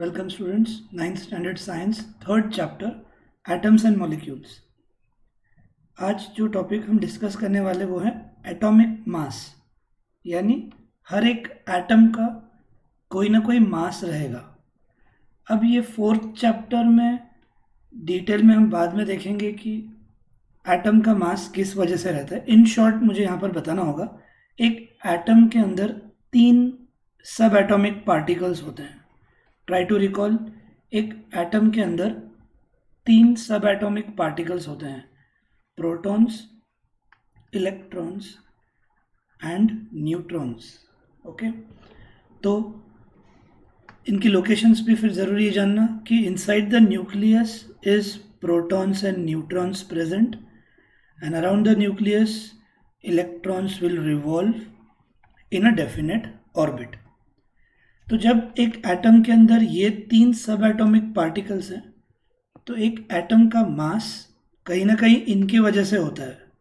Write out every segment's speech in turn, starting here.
Welcome students, 9th standard science, third chapter, atoms and molecules. आज जो topic हम discuss करने वाले वो है एटॉमिक मास, यानी हर एक एटम का कोई ना कोई मास रहेगा. अब ये फोर्थ चैप्टर में डिटेल में हम बाद में देखेंगे कि एटम का मास किस वजह से रहता है. इन शॉर्ट मुझे यहाँ पर बताना होगा, एक एटम के अंदर 3 सब एटॉमिक पार्टिकल्स होते हैं. Try to recall. एक एटम के अंदर 3 सब एटॉमिक पार्टिकल्स होते हैं, protons, electrons and neutrons. Okay, तो इनकी लोकेशंस भी फिर ज़रूरी है जानना कि inside the nucleus is protons and neutrons present and around the nucleus electrons will revolve in a definite orbit. तो जब एक एटम के अंदर ये 3 सब एटॉमिक पार्टिकल्स हैं, तो एक एटम का मास कहीं ना कहीं इनकी वजह से होता है.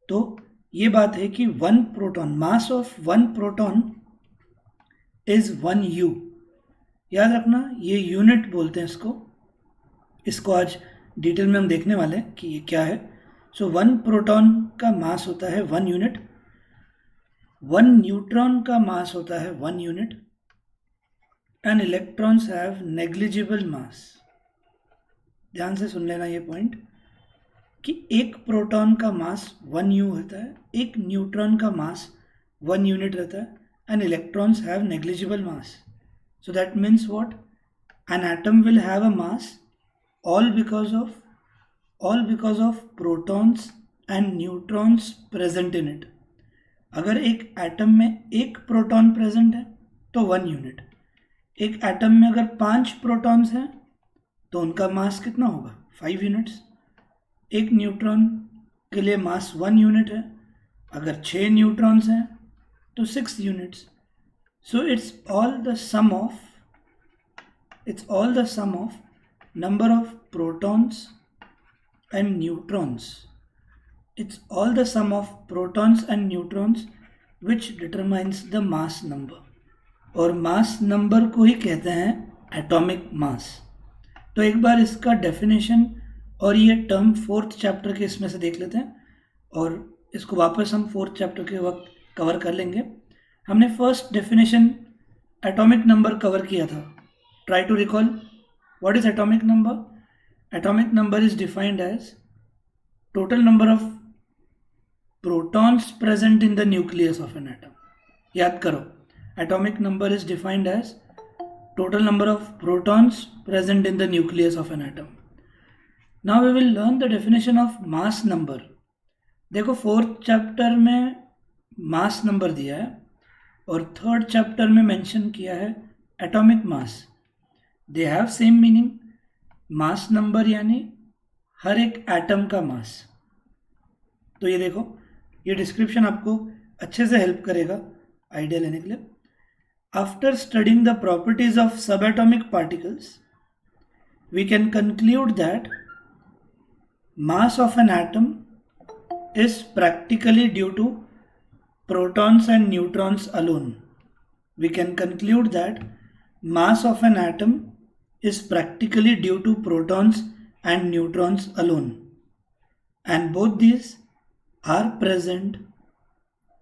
तो ये बात है कि 1 proton, mass of 1 proton is 1 U. याद रखना, ये यूनिट बोलते हैं इसको आज डिटेल में हम देखने वाले हैं कि ये क्या है. सो 1 प्रोटॉन का मास होता है 1 यूनिट, 1 न्यूट्रॉन का मास होता है 1 unit, and electrons have negligible mass. ध्यान से सुन लेना ये पॉइंट कि एक प्रोटॉन का मास 1 U होता है, एक न्यूट्रॉन का मास 1 यूनिट रहता है, and electrons have negligible mass. So that means what? An atom will have a mass all because of protons and neutrons present in it. अगर एक एटम में एक प्रोटॉन प्रेजेंट है तो 1 यूनिट, एक एटम में अगर 5 प्रोटॉन्स हैं तो उनका मास कितना होगा? 5 यूनिट्स. एक न्यूट्रॉन के लिए मास 1 यूनिट है, अगर 6 न्यूट्रॉन्स हैं तो 6 units. So it's all the sum of number of protons and neutrons. It's all the sum of protons and neutrons which determines the mass number. और mass number को ही कहते हैं atomic mass. तो एक बार इसका डेफिनेशन और ये टर्म 4th चैप्टर के इसमें से देख लेते हैं, और इसको वापस हम 4th चैप्टर के वक्त कवर कर लेंगे. हमने first definition atomic number cover किया था. Try to recall what is atomic number. Atomic number is defined as total number of protons present in the nucleus of an atom. याद करो, atomic number is defined as total number of protons present in the nucleus of an atom. Now we will learn the definition of mass number. देखो, 4th chapter में mass number दिया है और 3rd chapter में mention किया है atomic mass. They have same meaning. Mass number यानी हर एक एटम का मास. तो ये देखो, ये डिस्क्रिप्शन आपको अच्छे से हेल्प करेगा आइडिया लेने के लिए. After studying the properties of सब atomic particles we can conclude that mass of an atom is practically due to protons and neutrons alone. We can conclude that mass of an atom is practically due to protons and neutrons alone, and both these are present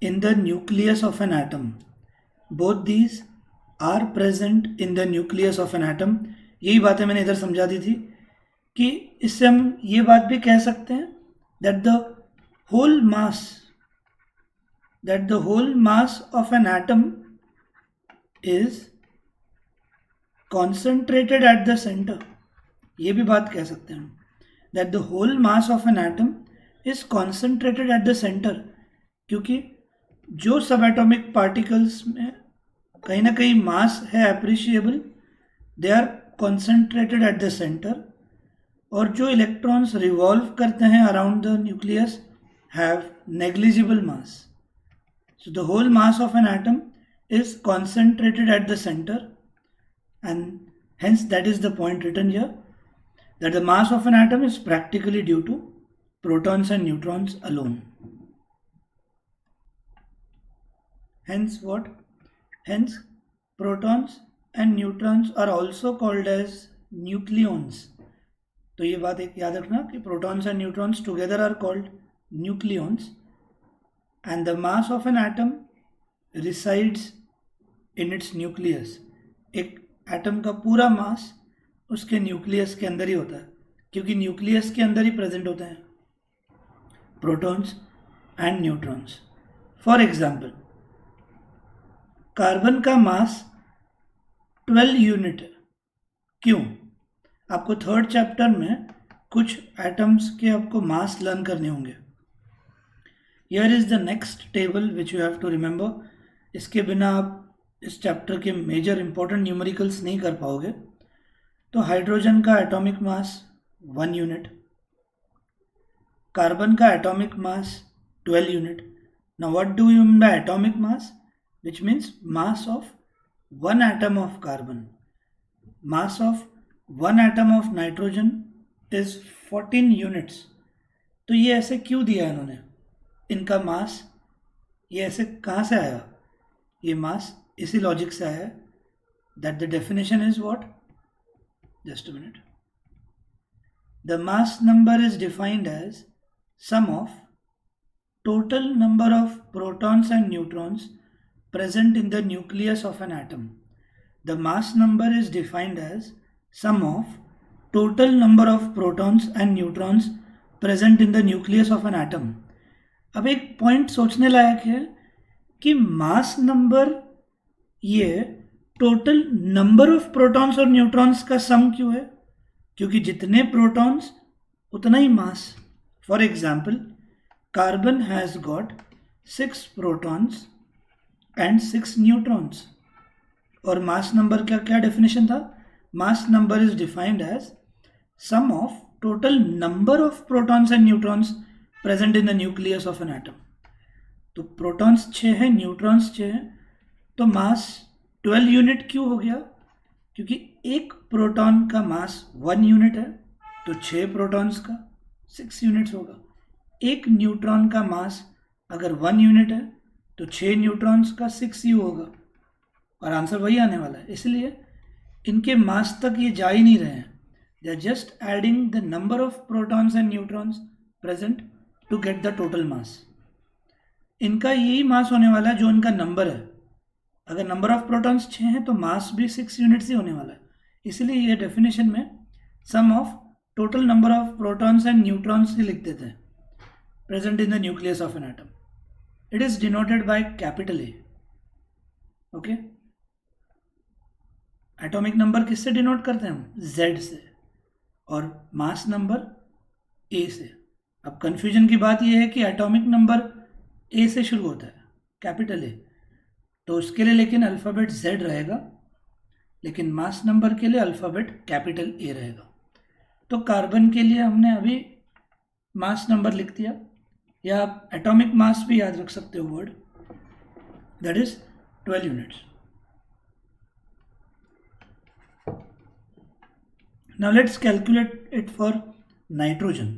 in the nucleus of an atom. Both these are present in the nucleus of an atom. यही बातें मैंने इधर समझा दी थी कि इससे हम ये बात भी कह सकते हैं that the whole mass of an atom is concentrated at the center. ये भी बात कह सकते हैं हम that the whole mass of an atom is concentrated at the center, क्योंकि जो सब एटॉमिक पार्टिकल्स में कहीं ना कहीं मास है appreciable, they are concentrated at the centre, और जो इलेक्ट्रॉन्स रिवॉल्व करते हैं around the nucleus have negligible mass. So the whole mass of an atom is concentrated at the center, and hence that is the point written here, that the mass of an atom is practically due to protons and neutrons alone. Hence what? Hence protons and neutrons are also called as nucleons. तो ये बात एक याद रखना कि protons and neutrons together are called nucleons, and the mass of an atom resides in its nucleus. एक atom का पूरा मास उसके न्यूक्लियस के अंदर ही होता है, क्योंकि न्यूक्लियस के अंदर ही प्रेजेंट होते हैं protons and neutrons. For example, carbon का मास 12 यूनिट है. क्यों? आपको थर्ड चैप्टर में कुछ एटम्स के आपको मास लर्न करने होंगे. Here is the next table which you have to remember. इसके बिना आप इस चैप्टर के मेजर इंपॉर्टेंट न्यूमेरिकल्स नहीं कर पाओगे. तो हाइड्रोजन का एटॉमिक मास 1 यूनिट, कार्बन का atomic mass 12 unit. Now what do you mean by atomic mass? which means mass of one atom of carbon. Mass of one atom of nitrogen is 14 units. तो ये ऐसे क्यों दिया इन्होंने? इनका मास ये ऐसे कहाँ से आया? ये मास इसी लॉजिक से आया that the definition is what? Just a minute. The mass number is defined as sum of total number of protons and neutrons present in the nucleus of an atom. The mass number is defined as sum of total number of protons and neutrons present in the nucleus of an atom. अब एक point सोचने लायक है कि mass number ये total number of protons और neutrons का sum क्यों है? क्योंकि जितने प्रोटॉन्स उतना ही mass. For example, carbon has got 6 protons and 6 neutrons. और मास नंबर का क्या डेफिनेशन था? Mass number is defined as sum of total number of protons and neutrons present in the nucleus of an atom. तो protons 6 हैं, neutrons 6 हैं, तो मास 12 unit क्यों हो गया? क्योंकि एक प्रोटॉन का मास 1 यूनिट है, तो 6 प्रोटॉन्स का 6 यूनिट्स होगा. एक न्यूट्रॉन का मास अगर 1 यूनिट है तो 6 न्यूट्रॉन्स का 6u होगा, और आंसर वही आने वाला है. इसलिए इनके मास तक ये जा ही नहीं रहे हैं. They are just adding the number of protons and neutrons present to get the total mass. इनका यही मास होने वाला है जो इनका नंबर है. अगर नंबर ऑफ प्रोटॉन्स 6 हैं तो मास भी 6 यूनिट्स ही होने वाला है. इसलिए ये डेफिनेशन में sum of total number of protons and neutrons ही लिख देते हैं present in the nucleus of an atom. It is denoted by capital A. Okay? Atomic number किससे डिनोट करते हैं हम? Z से. और मास नंबर A से. अब कंफ्यूजन की बात यह है कि एटॉमिक नंबर A से शुरू होता है, कैपिटल A, तो उसके लिए लेकिन अल्फ़ाबेट Z रहेगा, लेकिन मास नंबर के लिए अल्फ़ाबेट कैपिटल A रहेगा. तो कार्बन के लिए हमने अभी मास नंबर लिख दिया, या आप एटॉमिक मास भी याद रख सकते हो word, that is 12 units. Now let's calculate it for nitrogen.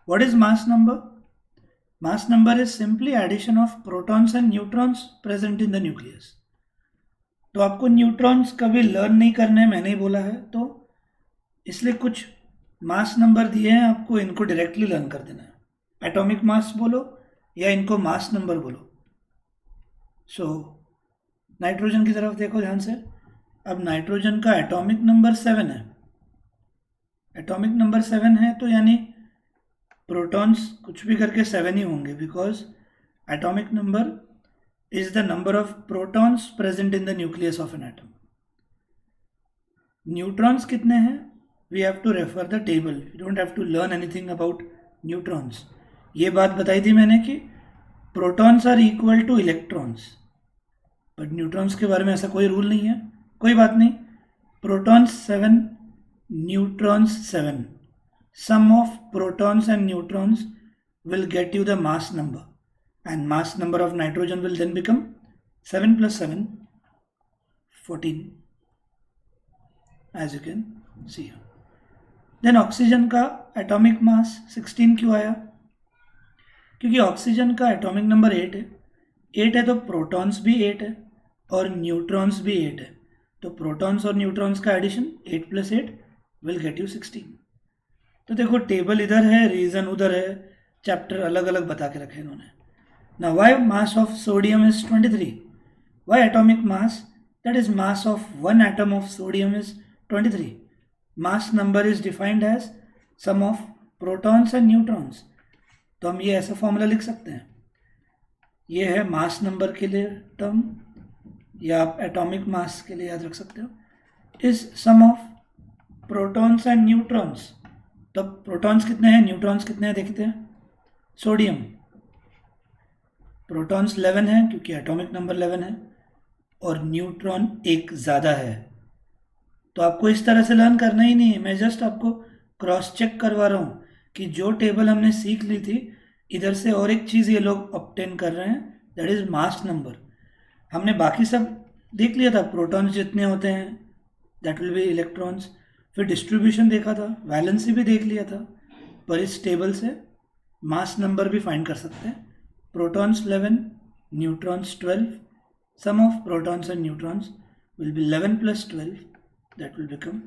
What is mass number? Mass number is simply addition of protons and neutrons present in the nucleus. तो आपको न्यूट्रॉन्स कभी लर्न नहीं करने, मैंने ही बोला है, तो इसलिए कुछ मास नंबर दिए हैं, आपको इनको डायरेक्टली लर्न कर देना है. एटॉमिक मास बोलो या इनको मास नंबर बोलो. सो नाइट्रोजन की तरफ देखो ध्यान से. अब नाइट्रोजन का एटॉमिक नंबर 7 है. एटॉमिक नंबर 7 है तो यानी प्रोटॉन्स कुछ भी करके 7 ही होंगे, because atomic number is the number of protons present in the nucleus of an atom. Neutrons कितने हैं? We have to refer the table. You don't have to learn anything about neutrons. ये बात बताई थी मैंने कि protons are equal to electrons, but neutrons के बारे में ऐसा कोई रूल नहीं है. कोई बात नहीं. Protons 7, neutrons 7. Sum of protons and neutrons will get you the mass number, and mass number of nitrogen will then become 7 plus 7, 14, as you can see here. Then oxygen का एटॉमिक मास 16 क्यों आया? क्योंकि oxygen का atomic number 8 है. 8 है तो protons भी 8 है, और न्यूट्रॉन्स भी 8 है, तो प्रोटॉन्स और न्यूट्रॉन्स का एडिशन 8 + 8 विल गेट यू 16। तो देखो टेबल इधर है, रीजन उधर है, चैप्टर अलग अलग बता के रखे इन्होंने। Now why mass of sodium is 23? Why atomic mass, that is mass of one atom of sodium is 23? Mass number is defined as sum of protons and neutrons. तो हम ये ऐसा फॉर्मूला लिख सकते हैं, ये है मास नंबर के लिए टर्म, या आप एटॉमिक मास के लिए याद रख सकते हो, is sum of protons and neutrons. तो प्रोटॉन्स कितने हैं, न्यूट्रॉन्स कितने हैं देखते हैं। सोडियम प्रोटॉन्स 11 है क्योंकि एटॉमिक नंबर 11 है, और न्यूट्रॉन एक ज़्यादा है। तो आपको इस तरह से लर्न करना ही नहीं है, मैं जस्ट आपको क्रॉस चेक करवा रहा हूँ कि जो टेबल हमने सीख ली थी, इधर से और एक चीज़ ये लोग ऑब्टेन कर रहे हैं, दैट इज़ मास नंबर। हमने बाकी सब देख लिया था, प्रोटॉन्स जितने होते हैं दैट विल बी इलेक्ट्रॉन्स, फिर डिस्ट्रीब्यूशन देखा था, वैलेंसी भी देख लिया था, पर इस टेबल से मास नंबर भी फाइंड कर सकते हैं। Protons 11, neutrons 12. Sum of protons and neutrons will be 11 + 12. That will become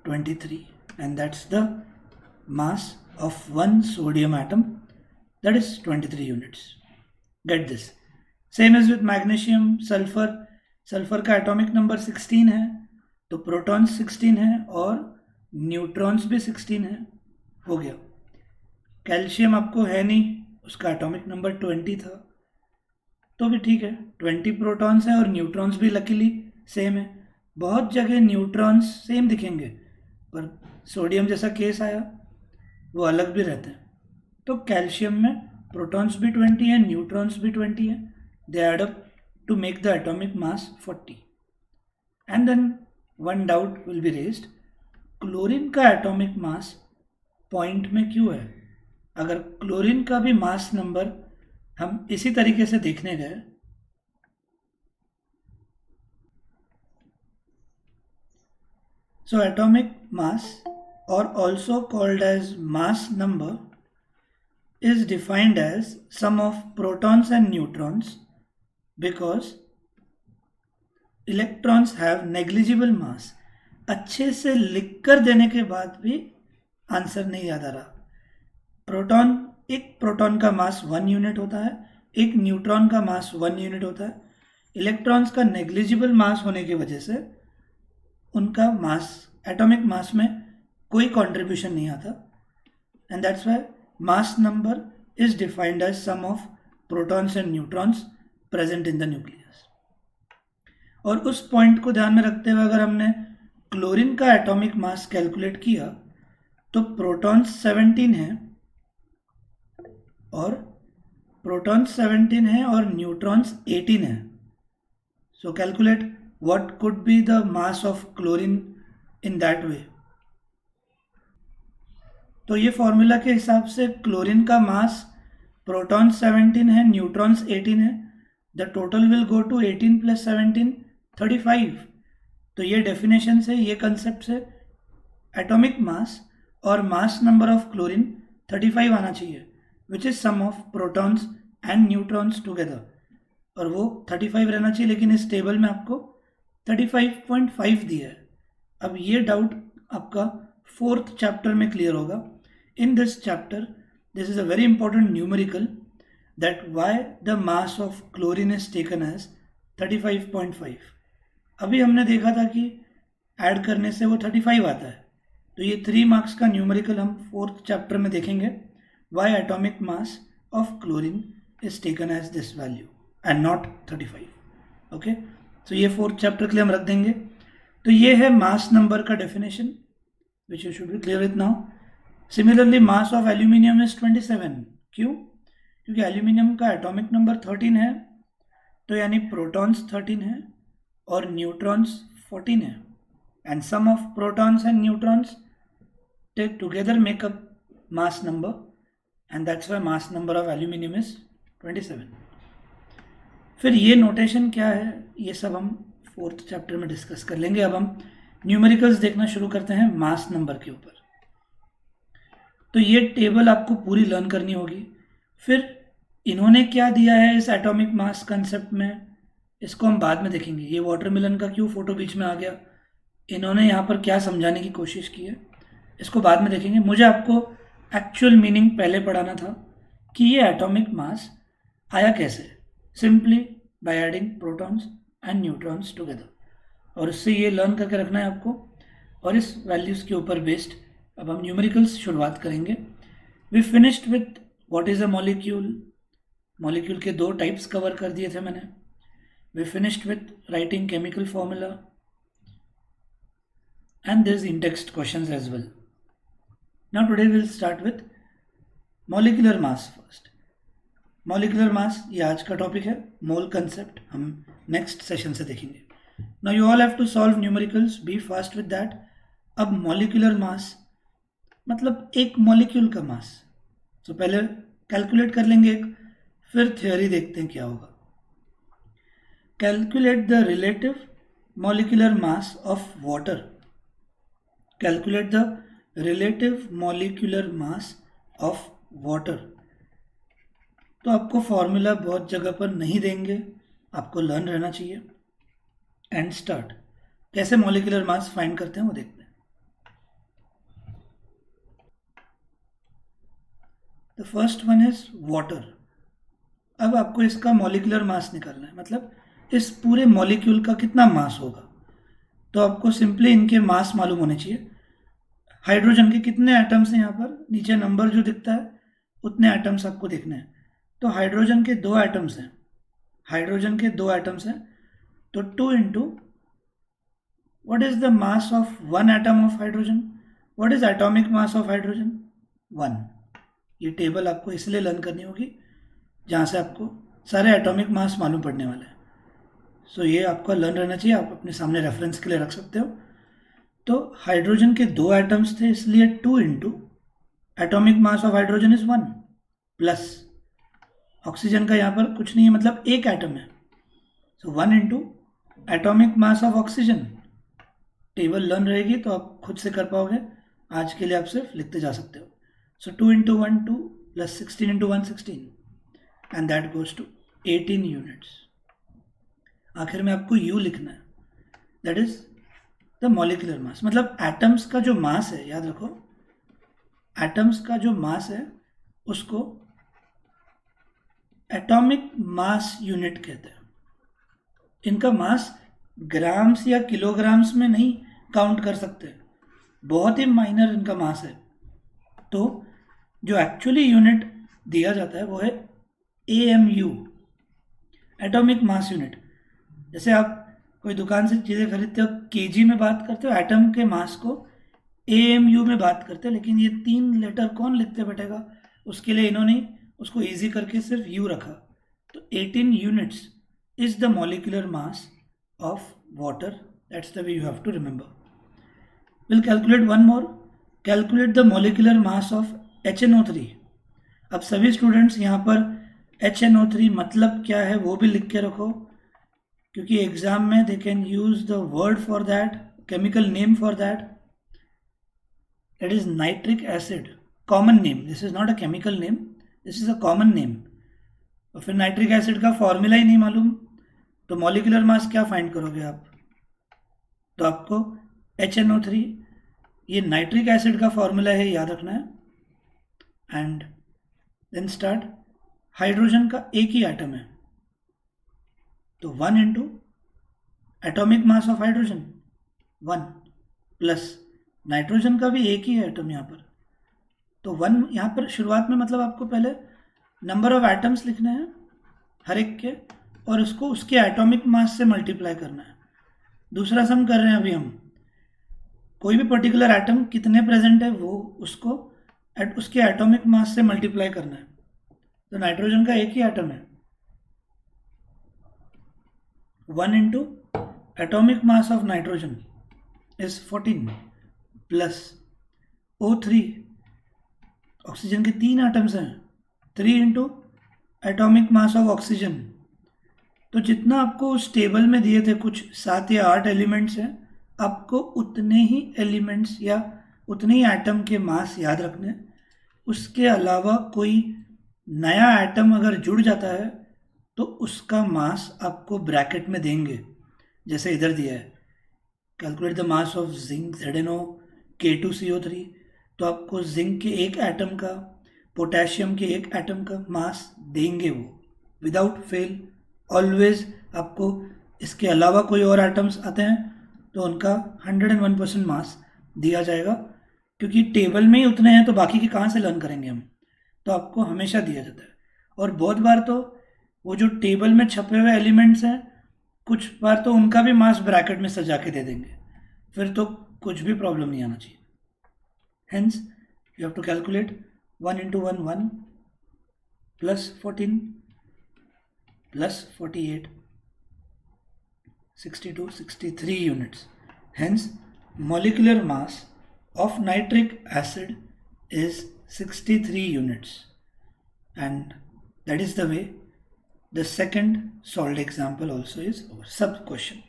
23, and that's the mass of one sodium atom. That is 23 units. Get this. Same as with magnesium, sulfur. Sulfur का atomic number 16 है, तो protons 16 है और neutrons भी 16 है, हो गया। Calcium आपको है नहीं, उसका एटॉमिक नंबर 20 था, तो भी ठीक है, 20 प्रोटॉन्स हैं और न्यूट्रॉन्स भी लकीली सेम है। बहुत जगह न्यूट्रॉन्स सेम दिखेंगे, पर सोडियम जैसा केस आया वो अलग भी रहते हैं। तो कैल्शियम में प्रोटॉन्स भी 20 हैं, न्यूट्रॉन्स भी 20 हैं, they add up to make the atomic mass 40। And then one doubt will be raised, chlorine का एटॉमिक मास पॉइंट में क्यों है? अगर क्लोरीन का भी मास नंबर हम इसी तरीके से देखने गए, सो एटॉमिक मास और also called as mass number is defined as sum of protons and neutrons because electrons have negligible mass। अच्छे से लिखकर देने के बाद भी आंसर नहीं याद आ रहा। एक प्रोटॉन का मास 1 यूनिट होता है, एक न्यूट्रॉन का मास 1 यूनिट होता है। इलेक्ट्रॉन्स का नेग्लिजिबल मास होने की वजह से उनका मास, एटॉमिक मास में कोई कंट्रीब्यूशन नहीं आता, and that's why mass number is defined as sum of protons and neutrons present in the nucleus। और उस पॉइंट को ध्यान में रखते हुए अगर हमने क्लोरीन का एटॉमिक मास कैलकुलेट किया तो प्रोटॉन्स 17 है और न्यूट्रॉन्स 18 है। सो calculate what could be the mass of chlorine in that way. तो ये फॉर्मूला के हिसाब से क्लोरीन का मास प्रोटॉन 17 है, न्यूट्रॉन्स 18 है, the total will go to 18 + 17 35। तो ये डेफिनेशन से, ये कंसेप्ट से एटॉमिक मास और मास नंबर ऑफ क्लोरीन 35 आना चाहिए, which is sum of protons and neutrons together, और वो 35 रहना चाहिए, लेकिन इस टेबल में आपको 35.5 दिया है। अब ये डाउट आपका 4th चैप्टर में क्लियर होगा। In this chapter, this is a very important numerical, that why the mass of chlorine is taken as 35.5। अभी हमने देखा था कि ऐड करने से वो 35 आता है, तो ये 3 मार्क्स का न्यूमेरिकल हम 4th चैप्टर में देखेंगे, why atomic mass of chlorine is taken as this value and not 35। Okay, तो ये 4th चैप्टर के लिए हम रख देंगे। तो ये है मास नंबर का definition which you should be clear with now। Similarly mass of aluminium is 27। क्यों? क्योंकि एल्यूमिनियम का एटॉमिक नंबर 13 है, तो यानी प्रोटॉन्स 13 है और न्यूट्रॉन्स 14 है, and sum of protons and neutrons take together make up mass number, and that's why mass number of aluminium is 27। फिर ये नोटेशन क्या है, ये सब हम 4th चैप्टर में डिस्कस कर लेंगे। अब हम न्यूमेरिकल्स देखना शुरू करते हैं मास नंबर के ऊपर। तो ये टेबल आपको पूरी लर्न करनी होगी। फिर इन्होंने क्या दिया है इस एटॉमिक मास कंसेप्ट में, इसको हम बाद में देखेंगे। ये वाटरमेलन का क्यों फोटो बीच में आ गया, इन्होंने यहाँ पर क्या समझाने की कोशिश की है, इसको बाद में देखेंगे। मुझे आपको एक्चुअल मीनिंग पहले पढ़ाना था कि ये एटॉमिक मास आया कैसे, simply by adding protons and neutrons together, और इससे ये लर्न करके रखना है आपको। और इस वैल्यूज़ के ऊपर बेस्ड अब हम न्यूमेरिकल्स शुरुआत करेंगे। We finished with what is a molecule, molecule के 2 टाइप्स कवर कर दिए थे मैंने। We finished with writing chemical formula and there's in-text questions as well. Now today we'll start with molecular mass first. Molecular mass ये आज का topic है, मोल concept हम नेक्स्ट सेशन से देखेंगे। Now you all have to solve numericals, be fast with that. अब molecular mass मतलब एक मॉलिक्यूल का मास, तो पहले कैलकुलेट कर लेंगे एक, फिर थ्योरी देखते हैं क्या होगा। Calculate the relative molecular mass of water, calculate the relative molecular mass of water. तो आपको फॉर्मूला बहुत जगह पर नहीं देंगे, आपको लर्न रहना चाहिए। एंड स्टार्ट, कैसे मॉलिक्यूलर मास फाइंड करते हैं वो देखते हैं। The first one is water. अब आपको इसका मॉलिक्यूलर मास निकालना है, मतलब इस पूरे मॉलिक्यूल का कितना मास होगा। तो आपको सिंपली इनके मास मालूम होने चाहिए। हाइड्रोजन के कितने एटम्स हैं यहाँ पर, नीचे नंबर जो दिखता है उतने एटम्स आपको देखने हैं। तो हाइड्रोजन के 2 एटम्स हैं, हाइड्रोजन के 2 एटम्स हैं, तो 2 into what is the mass of 1 atom of hydrogen, what is atomic mass of hydrogen 1। ये टेबल आपको इसलिए लर्न करनी होगी जहाँ से आपको सारे एटॉमिक मास मालूम पड़ने वाले हैं। सो ये आपका लर्न रहना चाहिए, आप अपने सामने रेफरेंस के लिए रख सकते हो। तो हाइड्रोजन के 2 एटम्स थे, इसलिए 2 into atomic mass of hydrogen is 1 plus oxygen का यहाँ पर कुछ नहीं है, मतलब एक एटम है, सो 1 into atomic mass of oxygen. Table learn रहेगी तो आप खुद से कर पाओगे, आज के लिए आप सिर्फ लिखते जा सकते हो। So 2 into 1 2 plus 16 into 1 16 and that goes to 18 units. आखिर में आपको यू लिखना है, that is the molecular mass, मतलब एटम्स का जो मास है, याद रखो एटम्स का जो मास है उसको एटॉमिक मास यूनिट कहते हैं। इनका मास ग्राम्स या किलोग्राम्स में नहीं काउंट कर सकते, बहुत ही माइनर इनका मास है। तो जो एक्चुअली यूनिट दिया जाता है वो है AMU, एटॉमिक मास यूनिट। जैसे आप कोई दुकान से चीज़ें खरीदते हो, केजी में बात करते हो, एटम के मास को AMU में बात करते हैं, लेकिन ये 3 लेटर कौन लिखते बैठेगा, उसके लिए इन्होंने उसको इजी करके सिर्फ U रखा। तो 18 units is the molecular mass of water, that's the way you have to remember. Will calculate one more, calculate the molecular mass of HNO3। अब सभी स्टूडेंट्स यहाँ पर HNO3 मतलब क्या है वो भी लिख के रखो, क्योंकि एग्जाम में they can use the word for that, chemical name for that, it is nitric acid, common name, this is not a chemical name, this is a common name. और फिर नाइट्रिक एसिड का formula ही नहीं मालूम तो molecular mass क्या find करोगे आप। तो आपको HNO3 ये नाइट्रिक एसिड का फॉर्मूला है, याद रखना है। एंड देन स्टार्ट, हाइड्रोजन का एक ही एटम है, तो 1 into atomic mass of hydrogen 1 plus nitrogen का भी एक ही है एटम यहाँ पर, तो 1 यहाँ पर शुरुआत में, मतलब आपको पहले नंबर ऑफ एटम्स लिखने हैं हर एक के, और उसको उसके एटॉमिक मास से मल्टीप्लाई करना है। दूसरा सम कर रहे हैं अभी हम, कोई भी पर्टिकुलर एटम कितने प्रेजेंट है वो उसको उसके एटॉमिक मास से मल्टीप्लाई करना है। तो नाइट्रोजन का एक ही एटम है, 1 into atomic mass of nitrogen is 14 plus O3, oxygen के 3 एटम्स हैं, 3 into atomic mass of oxygen. तो जितना आपको उस टेबल में दिए थे कुछ 7 या 8 एलिमेंट्स हैं, आपको उतने ही एलिमेंट्स या उतने ही एटम के मास याद रखने, उसके अलावा कोई नया एटम अगर जुड़ जाता है तो उसका मास आपको ब्रैकेट में देंगे, जैसे इधर दिया है, calculate the mass of zinc ZnO K2CO3, तो आपको जिंक के एक एटम का, पोटेशियम के एक एटम का मास देंगे वो विदाउट फेल ऑलवेज। आपको इसके अलावा कोई और एटम्स आते हैं तो उनका 101% मास दिया जाएगा, क्योंकि टेबल में ही उतने हैं तो बाकी के कहाँ से लर्न करेंगे हम, तो आपको हमेशा दिया जाता है। और बहुत बार तो वो जो टेबल में छपे हुए एलिमेंट्स हैं, कुछ बार तो उनका भी मास ब्रैकेट में सजा के दे देंगे, फिर तो कुछ भी प्रॉब्लम नहीं आना चाहिए। Hence you have to calculate 1 into 1 1 plus 14 plus 48 62 63 units. Hence molecular mass of nitric acid is 63 units, and that is the way the second solved example also is over. Sub question.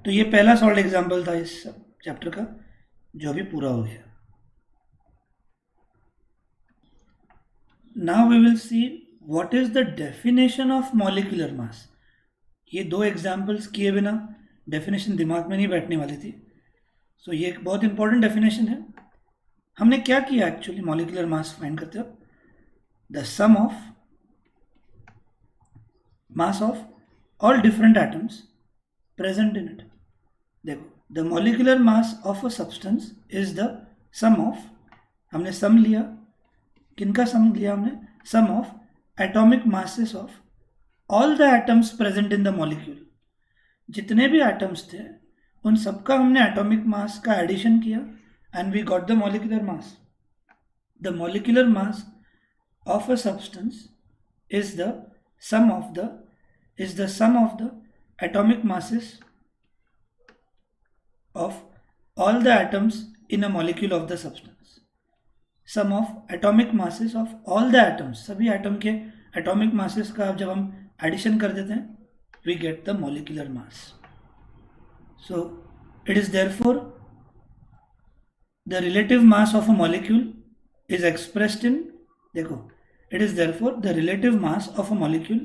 तो ये पहला solve example था इस chapter का जो अभी पूरा हो गया। Now we will see what is the definition of molecular mass. ये दो एग्जाम्पल्स किए बिना डेफिनेशन दिमाग में नहीं बैठने वाली थी, सो ये एक बहुत इंपॉर्टेंट डेफिनेशन है। हमने क्या किया एक्चुअली मॉलिक्यूलर मास फाइंड करते हो, the sum of mass of all different atoms present in it. देखो, the molecular mass of a substance is the sum of, हमने सम लिया, किनका सम लिया हमने, sum of atomic masses of all the atoms present in the molecule. जितने भी atoms थे उन सबका हमने एटॉमिक मास का एडिशन किया and we got the molecular mass. The molecular mass of a substance is the sum of the atomic masses of all the atoms in a molecule of the substance. Sum of atomic masses of all the atoms, सभी atom के atomic masses का जब हम addition कर देते हैं we get the molecular mass. So it is therefore the relative mass of a molecule is expressed in, देखो, it is therefore the relative mass of a molecule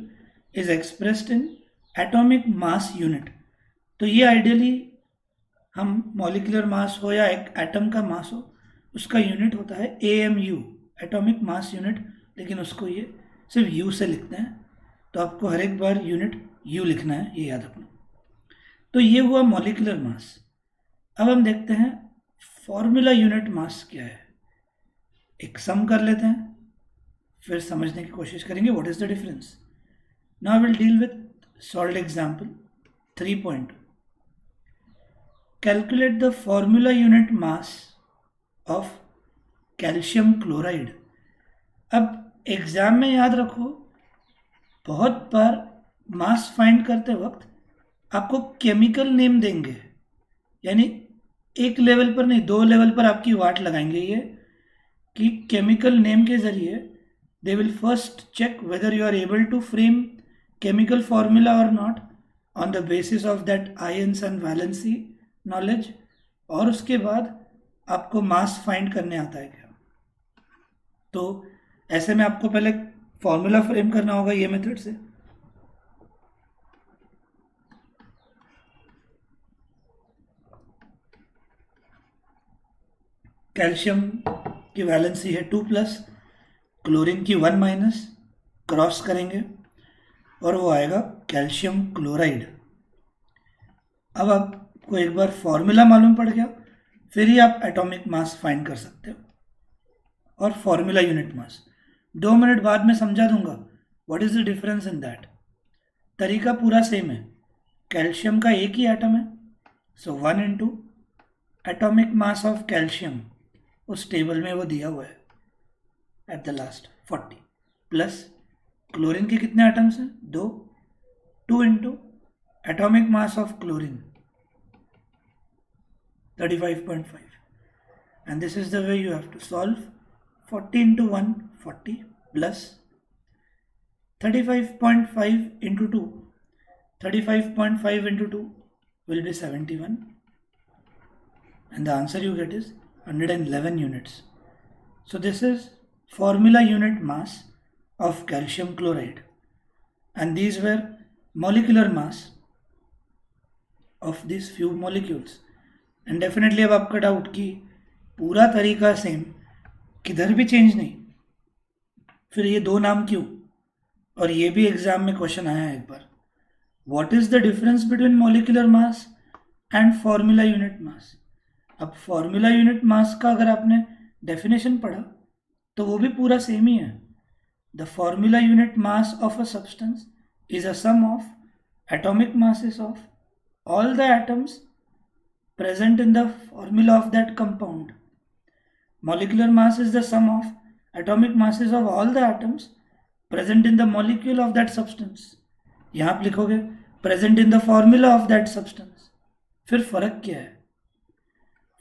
is expressed in atomic mass unit. तो ये ideally हम molecular mass हो या एक atom का मास हो, उसका यूनिट होता है AMU, एटॉमिक मास यूनिट, लेकिन उसको ये सिर्फ U से लिखते हैं, तो आपको हर एक बार यूनिट U लिखना है, ये याद रखना। तो ये हुआ मॉलिक्यूलर मास। अब हम देखते हैं फॉर्मूला यूनिट मास क्या है। एक सम कर लेते हैं, फिर समझने की कोशिश करेंगे what is the difference. Now will deal with solved example 3.2। Calculate the formula unit mass of calcium chloride। अब एग्जाम में याद रखो, बहुत बार मास फाइंड करते वक्त आपको केमिकल नेम देंगे, यानी एक लेवल पर नहीं, दो लेवल पर आपकी वाट लगाएंगे ये कि केमिकल नेम के जरिए they will first check whether you are able to frame chemical formula और not on the basis of that ions and valency knowledge, और उसके बाद आपको मास फाइंड करने आता है क्या। तो ऐसे में आपको पहले फॉर्मूला फ्रेम करना होगा ये मेथड से। कैल्शियम की वैलेंसी है 2+, क्लोरीन की 1-, क्रॉस करेंगे और वो आएगा कैल्शियम क्लोराइड। अब आपको एक बार फॉर्मूला मालूम पड़ गया, फिर ही आप एटॉमिक मास फाइंड कर सकते हो, और फॉर्मूला यूनिट मास 2 मिनट बाद में समझा दूंगा what is the difference in that. तरीका पूरा सेम है, कैल्शियम का एक ही एटम है, सो 1 into atomic mass of calcium, उस टेबल में वो दिया हुआ है at the last 40, plus chlorine के कितने एटम्स हैं, 2 into atomic mass of chlorine 35.5, and this is the way you have to solve 40 into 1 40 plus 35.5 into 2, 35.5 into 2 will be 71, and the answer you get is 111 units. So this is formula unit mass of calcium chloride, and these were molecular mass of these few molecules. And definitely अब आपका doubt कि पूरा तरीका same, किधर भी change नहीं, फिर ये दो नाम क्यों? और ये भी एग्जाम में क्वेश्चन आया एक बार, what is the difference between molecular mass and formula unit mass? अब फॉर्मूला यूनिट मास का अगर आपने डेफिनेशन पढ़ा तो वो भी पूरा सेम ही है. The formula unit mass of a substance is a sum of atomic masses of all the atoms present in the formula of that compound. Molecular mass is the sum of atomic masses of all the atoms present in the molecule of that substance. यहाँ आप लिखोगे present in the formula of that substance. फिर फर्क क्या है?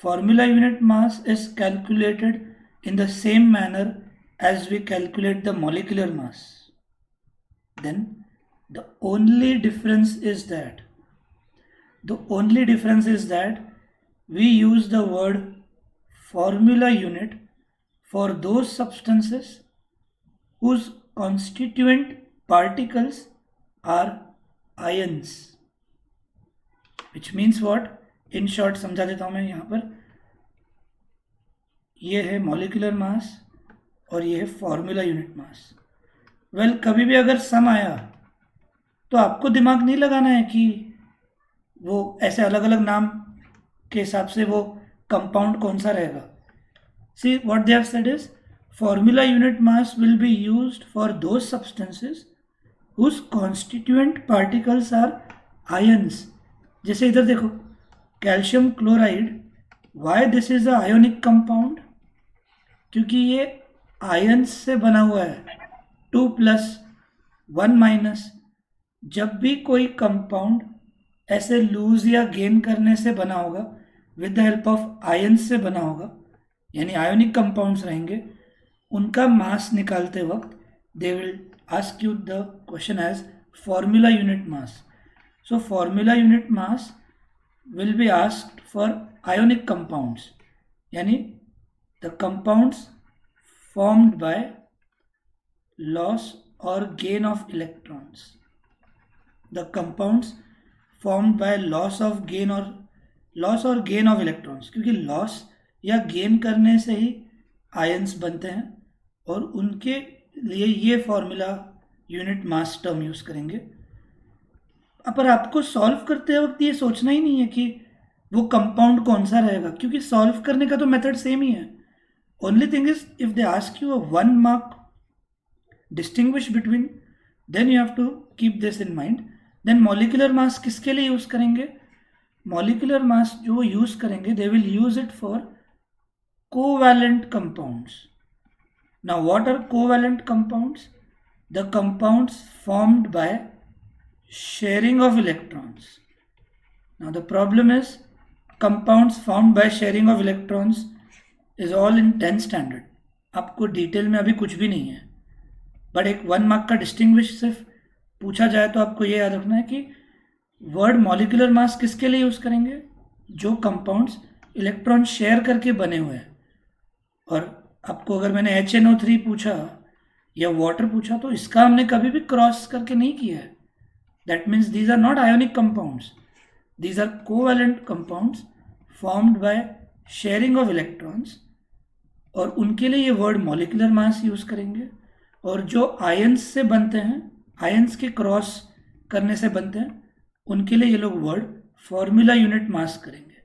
Formula unit mass is calculated in the same manner as we calculate the molecular mass. Then the only difference is that we use the word formula unit for those substances whose constituent particles are ions. Which means what? In short समझा देता हूँ मैं यहाँ पर. ये है molecular mass और ये है फॉर्मूला यूनिट मास. वेल, कभी भी अगर सम आया तो आपको दिमाग नहीं लगाना है कि वो ऐसे अलग अलग नाम के हिसाब से वो कंपाउंड कौन सा रहेगा. See what they have said is formula unit mass will be used for those substances whose constituent particles are ions. जैसे इधर देखो, calcium chloride, why this is a ionic compound? क्योंकि ये आयंस से बना हुआ है, 2+, 1-. जब भी कोई कंपाउंड ऐसे लूज या गेन करने से बना होगा, with the help of ions से बना होगा, यानी आयोनिक कंपाउंड्स रहेंगे, उनका मास निकालते वक्त they will ask you the question as formula unit mass. So formula unit mass will be asked for ionic compounds, यानी the compounds formed by loss और gain of electrons. The compounds formed by loss or gain of electrons, क्योंकि loss या gain करने से ही ions बनते हैं, और उनके लिए ये फॉर्मूला यूनिट मास टर्म यूज करेंगे. पर आपको सॉल्व करते वक्त ये सोचना ही नहीं है कि वो कंपाउंड कौन सा रहेगा, क्योंकि सॉल्व करने का तो मेथड सेम ही है. Only thing is if they ask you a 1 mark distinguish between, then you have to keep this in mind. Then molecular mass किसके लिए यूज करेंगे? मॉलिक्यूलर मास जो यूज करेंगे, they will use it for covalent compounds. Now what are covalent compounds? The compounds formed by sharing of electrons. Now the problem is compounds formed by sharing of electrons is all in 10th standard. आपको detail में अभी कुछ भी नहीं है, but एक 1 mark का distinguish सिर्फ पूछा जाए तो आपको ये याद रखना है कि वर्ड मॉलिक्यूलर मास किसके लिए यूज करेंगे? जो कंपाउंड्स इलेक्ट्रॉन शेयर करके बने हुए हैं. और आपको अगर मैंने HNO3 पूछा या वाटर पूछा तो इसका हमने कभी भी क्रॉस करके नहीं किया है. That means these are not ionic compounds, these are covalent compounds formed by sharing of electrons, और उनके लिए ये वर्ड मॉलिक्यूलर मास यूज करेंगे. और जो आयंस से बनते हैं, आयंस के क्रॉस करने से बनते हैं, उनके लिए ये लोग वर्ड फॉर्मूला यूनिट मास करेंगे.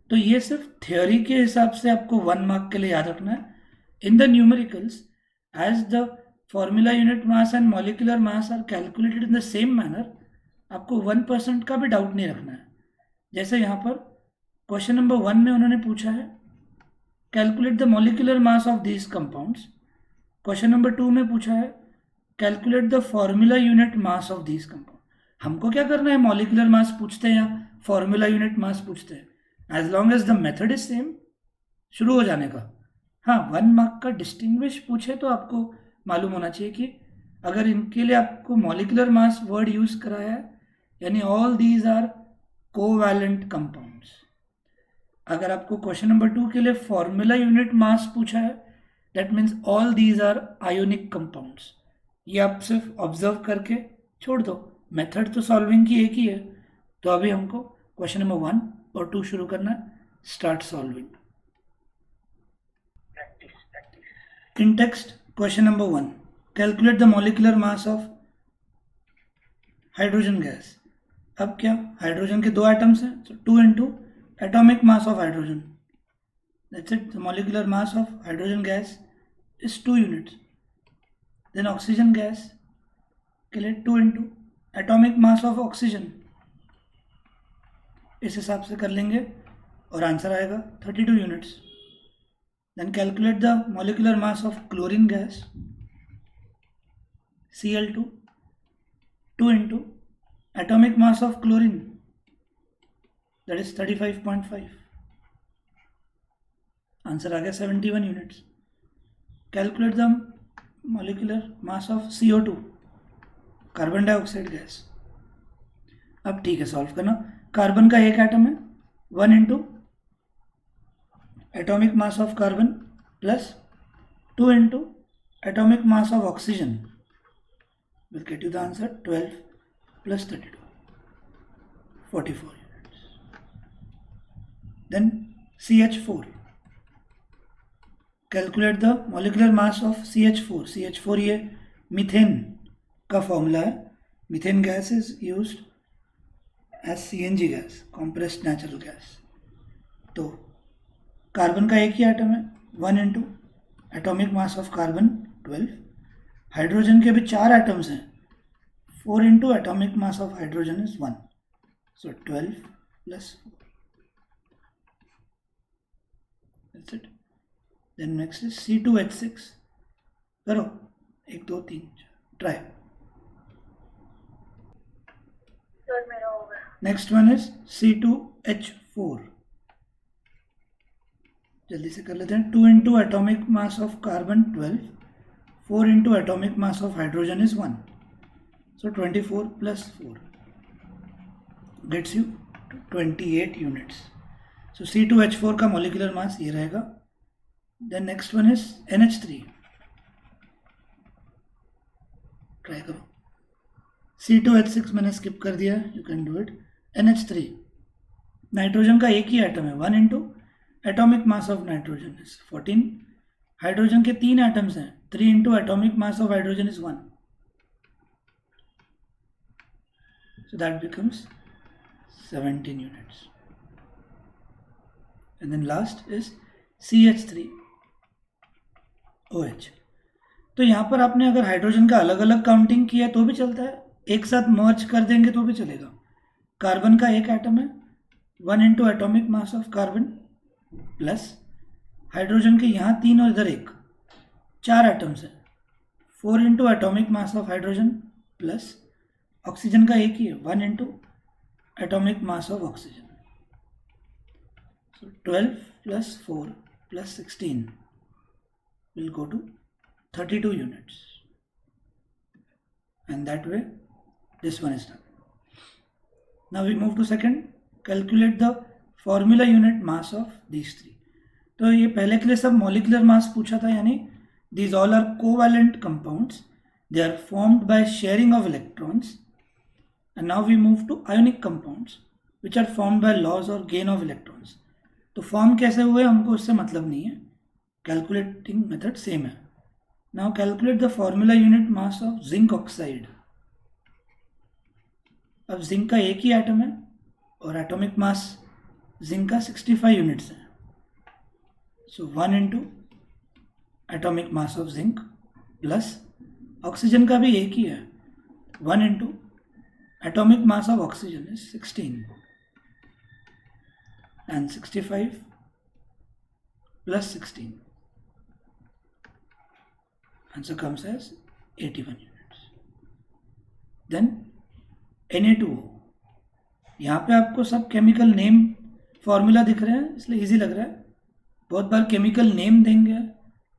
तो ये सिर्फ थ्योरी के हिसाब से आपको 1 मार्क के लिए याद रखना है. In the numericals, as the formula unit mass and molecular mass are calculated in the same manner, आपको 1% का भी डाउट नहीं रखना है. जैसे यहाँ पर क्वेश्चन नंबर 1 में उन्होंने पूछा है calculate the molecular mass of these compounds. Question number 2 में पूछा है calculate the formula unit mass of these compound. हमको क्या करना है? मॉलिक्यूलर मास पूछते हैं या फॉर्मूला यूनिट मास पूछते हैं, as long as the method is same, शुरू हो जाने का. हाँ, 1 मार्क का डिस्टिंग्विश पूछे तो आपको मालूम होना चाहिए कि अगर इनके लिए आपको मॉलिक्यूलर मास वर्ड यूज कराया है, यानी all these are covalent compounds. अगर आपको क्वेश्चन नंबर 2 के लिए फॉर्मूला यूनिट मास पूछा है, that means all these are ionic compounds. ये आप सिर्फ ऑब्जर्व करके छोड़ दो, मेथड तो सॉल्विंग की एक ही है। तो अभी हमको क्वेश्चन नंबर 1 और 2 शुरू करना है। Start solving. In text question number 1, calculate the molecular mass of hydrogen gas. अब क्या, हाइड्रोजन के दो एटम्स हैं, तो 2 into atomic mass of hydrogen, that's it. The molecular mass of hydrogen gas is 2 units. Then oxygen gas के लिए 2 into atomic mass of oxygen, इस हिसाब से कर लेंगे और आंसर आएगा 32 units. Then calculate the molecular mass of chlorine gas Cl2, 2 into atomic mass of chlorine, that is 35.5, answer आ गया 71 units. Calculate the molecular mass of CO2, carbon dioxide gas. अब ठीक है, सॉल्व करना। कार्बन का एक atom है, 1 into atomic mass of carbon plus 2 into atomic mass of oxygen will get you the answer 12 plus 32, 44 units. Then CH4, calculate the molecular mass of CH4. CH4 ये methane का formula है। Methane gas is used as CNG gas, compressed natural gas। तो carbon का एक ही atom है, 1 into atomic mass of carbon 12। Hydrogen के भी 4 एटम्स हैं, 4 into atomic mass of hydrogen is 1, so 12 plus 4, that's it. Then next is C2H6। करो 1 2 3 try. Next one is C2H4। जल्दी से कर लेते हैं। 2 into atomic mass of carbon 12, 4 into atomic mass of hydrogen is 1, so 24 plus 4 gets you 28 units. So C2H4 का molecular mass ये रहेगा। Then next one is NH3, try करो। C2H6 मैंने स्किप कर दिया, you can do it। NH3, nitrogen का एक ही एटम है, 1 into atomic mass of nitrogen is 14। Hydrogen के 3 एटम्स हैं, 3 into atomic mass of hydrogen is 1, so that becomes 17 units। And then last is CH3OH। तो यहाँ पर आपने अगर हाइड्रोजन का अलग अलग काउंटिंग किया तो भी चलता है, एक साथ मर्ज कर देंगे तो भी चलेगा। कार्बन का एक एटम है, 1 into atomic mass of carbon plus hydrogen के यहाँ 3 और इधर 1, 4 एटम्स हैं, 4 into atomic mass of hydrogen plus oxygen का एक ही है, 1 into atomic mass of oxygen, so 12 plus 4 plus 16 will go to 32 units, and that way this one is done. Now we move to second, calculate the formula unit mass of these three। तो ये पहले के लिए सब molecular mass पूछा था, यानी these all are covalent compounds, they are formed by sharing of electrons। and now we move to ionic compounds which are formed by loss or gain of electrons। तो फॉर्म कैसे हुए हमको उससे मतलब नहीं है, कैलकुलेटिंग मेथड सेम है। Now calculate the formula unit mass of zinc oxide. अब जिंक का एक ही एटम है और एटॉमिक मास जिंक का 65 यूनिट्स है, सो 1 into atomic mass of zinc plus oxygen का भी एक ही है, 1 into atomic mass of oxygen is 16, and 65 plus 16, answer comes as 81 units। then Na2O, यहाँ पे आपको सब केमिकल नेम फॉर्मूला दिख रहे हैं इसलिए इजी लग रहा है। बहुत बार केमिकल नेम देंगे,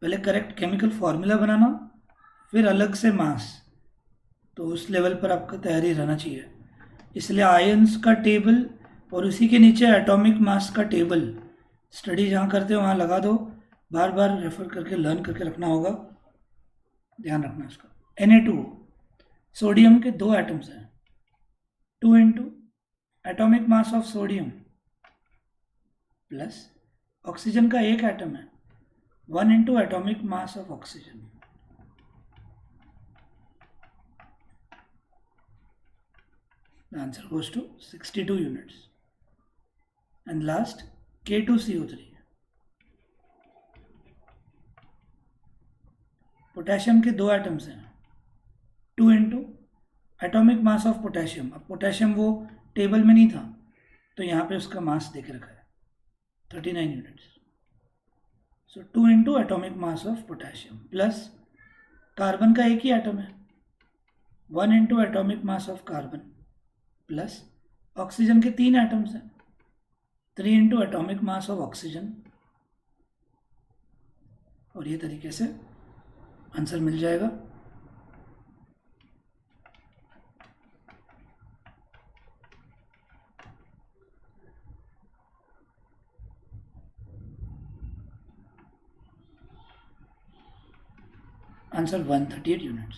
पहले करेक्ट केमिकल फॉर्मूला बनाना, फिर अलग से मास, तो उस लेवल पर आपका तैयारी रहना चाहिए। इसलिए आयंस का टेबल और उसी के नीचे एटॉमिक मास का टेबल स्टडी जहाँ करते हो वहाँ लगा दो, बार बार रेफर करके लर्न करके रखना होगा, ध्यान रखना उसका। Na2O, सोडियम के 2 एटम्स हैं, 2 into atomic mass of sodium plus oxygen का 1 एटम है, 1 into atomic mass of oxygen. The answer goes to 62 units. And last, K2CO3. Potassium के 2 एटम्स हैं, 2 into atomic mass of potassium. अब potassium वो table में नहीं था तो यहाँ पे उसका मास देख रखा है 39 units. So 2 into atomic mass of potassium plus carbon का 1 ही एटम है, 1 into atomic mass of carbon plus oxygen के 3 एटम्स हैं, 3 into atomic mass of oxygen. और ये तरीके से आंसर मिल जाएगा. Answer 138 units.